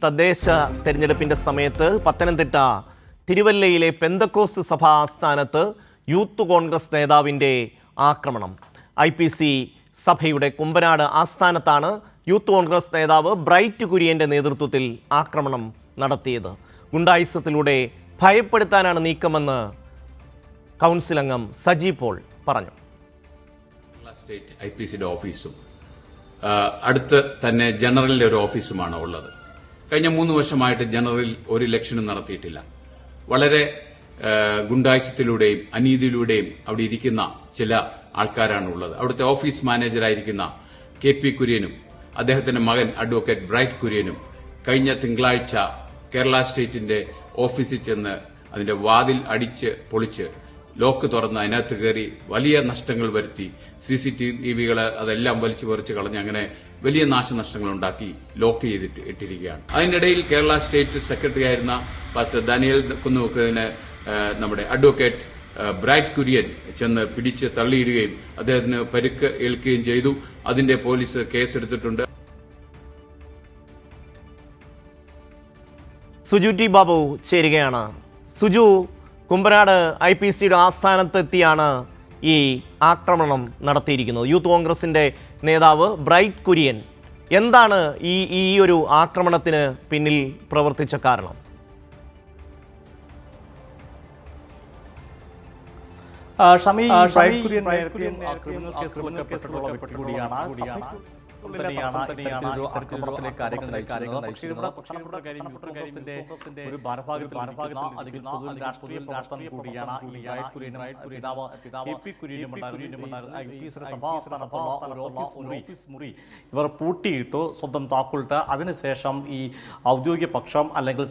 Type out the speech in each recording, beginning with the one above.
തദ്ദേശ തെരഞ്ഞെടുപ്പിന്റെ സമയത്ത് പത്തനംതിട്ട തിരുവല്ലയിലെ പെന്തക്കോസ്ത് സഭാ ആസ്ഥാനത്ത് യൂത്ത് കോൺഗ്രസ് നേതാവിൻ്റെ ആക്രമണം. IPC സഭയുടെ കുമ്പനാട് ആസ്ഥാനത്താണ് യൂത്ത് കോൺഗ്രസ് നേതാവ് ബ്രൈറ്റ് കുര്യൻ്റെ നേതൃത്വത്തിൽ ആക്രമണം നടത്തിയത്. ഗുണ്ടായിസത്തിലൂടെ ഭയപ്പെടുത്താനാണ് നീക്കമെന്ന് കൗൺസിൽ അംഗം സജി പോൾ പറഞ്ഞു. സ്റ്റേറ്റ് IPCയുടെ ഓഫീസും അടുത്ത് തന്നെ ജനറലിന്റെ ഒരു ഓഫീസുമാണ് ഉള്ളത്. കഴിഞ്ഞ 3 വർഷമായിട്ട് ജനറൽ ഒരു ഇലക്ഷനും നടത്തിയിട്ടില്ല. വളരെ ഗുണ്ടായിസത്തിലൂടെയും അനീതിയിലൂടെയും അവിടെ ഇരിക്കുന്ന ചില ആൾക്കാരാണ് ഉള്ളത്. അവിടുത്തെ ഓഫീസ് മാനേജറായിരിക്കുന്ന KP കുര്യനും അദ്ദേഹത്തിന്റെ മകൻ അഡ്വക്കേറ്റ് ബ്രൈറ്റ് കുര്യനും കഴിഞ്ഞ തിങ്കളാഴ്ച കേരള സ്റ്റേറ്റിന്റെ ഓഫീസിൽ ചെന്ന് അതിന്റെ വാതിൽ അടിച്ച് പൊളിച്ച് ലോക്ക് തുറന്ന് അതിനകത്ത് കയറി വലിയ നഷ്ടങ്ങൾ വരുത്തി. CCTVകൾ അതെല്ലാം വലിച്ചു പറിച്ച് കളഞ്ഞ് അങ്ങനെ വലിയ നാശനഷ്ടങ്ങൾ ഉണ്ടാക്കി ലോക്ക് ചെയ്തിട്ട് ഇട്ടിരിക്കുകയാണ്. അതിനിടയിൽ കേരള സ്റ്റേറ്റ് സെക്രട്ടറി ആയിരുന്ന പാസ്റ്റർ ദാനിയേൽ കുന്നുവെക്കുന്നതിന് നമ്മുടെ അഡ്വക്കേറ്റ് ബ്രൈറ്റ് കുര്യൻ ചെന്ന് പിടിച്ച് തള്ളിയിടുകയും അദ്ദേഹത്തിന് പരിക്ക് ഏൽക്കുകയും ചെയ്തു. അതിന്റെ പോലീസ് കേസെടുത്തിട്ടുണ്ട്. സുജു ടി ബാബു ചേരുകയാണ്. സുജു, കുമ്പനാട് IPCയുടെ ആസ്ഥാനത്തെത്തിയാണ് ഈ ആക്രമണം നടത്തിയിരിക്കുന്നത്. യൂത്ത് കോൺഗ്രസിൻ്റെ നേതാവ് ബ്രൈറ്റ് കുര്യൻ എന്താണ് ഈ ഒരു ആക്രമണത്തിന് പിന്നിൽ പ്രവർത്തിച്ച കാരണം? ഷമി ബ്രൈറ്റ് കുര്യൻ ക്രിമിനൽ കേസുകളിൽ പെട്ടിട്ടുള്ള വ്യക്തി കൂടിയാണ്. ഒരു രാഷ്ട്രീയ പ്രവർത്തനം കൂടിയാണ് ഇവർ പൂട്ടിയിട്ടു, സ്വന്തം താക്കോലിട്ട്. അതിനുശേഷം ഈ ഔദ്യോഗിക പക്ഷം അല്ലെങ്കിൽ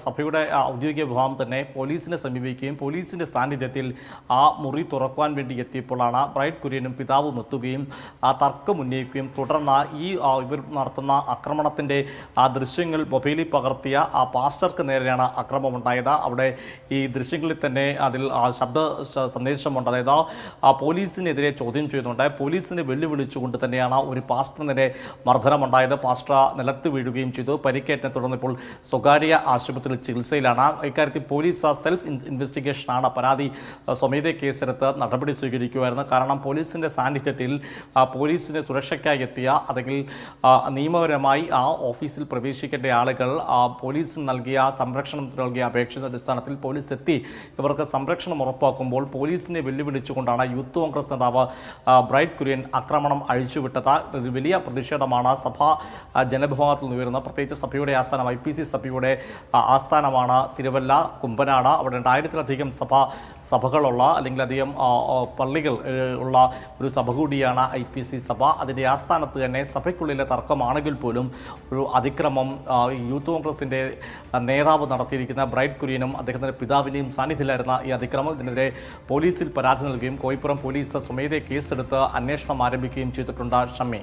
സഭയുടെ ഔദ്യോഗിക വിഭാഗം തന്നെ പോലീസിനെ സമീപിക്കുകയും പോലീസിന്റെ സാന്നിധ്യത്തിൽ ആ മുറി തുറക്കുവാൻ വേണ്ടി എത്തിയപ്പോഴാണ് ബ്രൈറ്റ് കുര്യനും പിതാവും എത്തുകയും തർക്കം ഉന്നയിക്കുകയും തുടർന്ന് ഇവർ നടത്തുന്ന ആക്രമണത്തിൻ്റെ ദൃശ്യങ്ങൾ മൊബൈലിൽ പകർത്തിയ പാസ്റ്റർക്ക് നേരെയാണ് ആക്രമണമുണ്ടായത്. അവിടെ ഈ ദൃശ്യങ്ങളിൽ തന്നെ അതിൽ ശബ്ദ സന്ദേശമുണ്ട്. അതായത് പോലീസിനെതിരെ ചോദ്യം ചെയ്യുന്നുണ്ട്. പോലീസിനെ വെല്ലുവിളിച്ചുകൊണ്ട് തന്നെയാണ് ഒരു പാസ്റ്ററിനെതിരെ മർദ്ദനമുണ്ടായത്. പാസ്റ്റർ നിലത്ത് വീഴുകയും ചെയ്തു. പരിക്കേറ്റിനെ തുടർന്ന് ഇപ്പോൾ സ്വകാര്യ ആശുപത്രിയിൽ ചികിത്സയിലാണ്. ഇക്കാര്യത്തിൽ പോലീസ് സെൽഫ് ഇൻവെസ്റ്റിഗേഷനാണ്, പരാതി സ്വമേധയാ കേസെടുത്ത് നടപടി സ്വീകരിക്കുമായിരുന്നു. കാരണം പോലീസിൻ്റെ സാന്നിധ്യത്തിൽ പോലീസിൻ്റെ സുരക്ഷയ്ക്കായി എത്തിയ അല്ലെങ്കിൽ നിയമപരമായി ആ ഓഫീസിൽ പ്രവേശിക്കേണ്ട ആളുകൾ പോലീസിന് നൽകിയ സംരക്ഷണത്തിന് നൽകിയ അപേക്ഷയുടെ അടിസ്ഥാനത്തിൽ പോലീസ് എത്തി ഇവർക്ക് സംരക്ഷണം ഉറപ്പാക്കുമ്പോൾ പോലീസിനെ വെല്ലുവിളിച്ചുകൊണ്ടാണ് യൂത്ത് കോൺഗ്രസ് നേതാവ് ബ്രൈറ്റ് കുര്യൻ ആക്രമണം അഴിച്ചുവിട്ടത്. ഇത് വലിയ പ്രതിഷേധമാണ് സഭാ ജനവിഭാഗത്തിൽ നിന്ന് വരുന്നത്. പ്രത്യേകിച്ച് സഭയുടെ ആസ്ഥാനം IPC സഭയുടെ ആസ്ഥാനമാണ് തിരുവല്ല കുമ്പനാട്. അവിടെ 1000-ലധികം സഭകളുള്ള അല്ലെങ്കിൽ അധികം പള്ളികൾ ഉള്ള ഒരു സഭ കൂടിയാണ് IPC സഭ. അതിൻ്റെ ആസ്ഥാനത്ത് തന്നെ സഭയ്ക്കുള്ളിലെ തർക്കമാണെങ്കിൽ പോലും ഒരു അതിക്രമം യൂത്ത് കോൺഗ്രസിൻ്റെ നേതാവ് നടത്തിയിരിക്കുന്ന ബ്രൈറ്റ് കുര്യനും അദ്ദേഹത്തിൻ്റെ പിതാവിൻ്റെയും സാന്നിധ്യത്തിലായിരുന്ന ഈ അതിക്രമം. ഇതിനെതിരെ പോലീസിൽ പരാതി നൽകുകയും കോയിപ്പുറം പോലീസ് സ്വമേധയാ കേസെടുത്ത് അന്വേഷണം ആരംഭിക്കുകയും ചെയ്തിട്ടുണ്ട്. ഷമ്മി.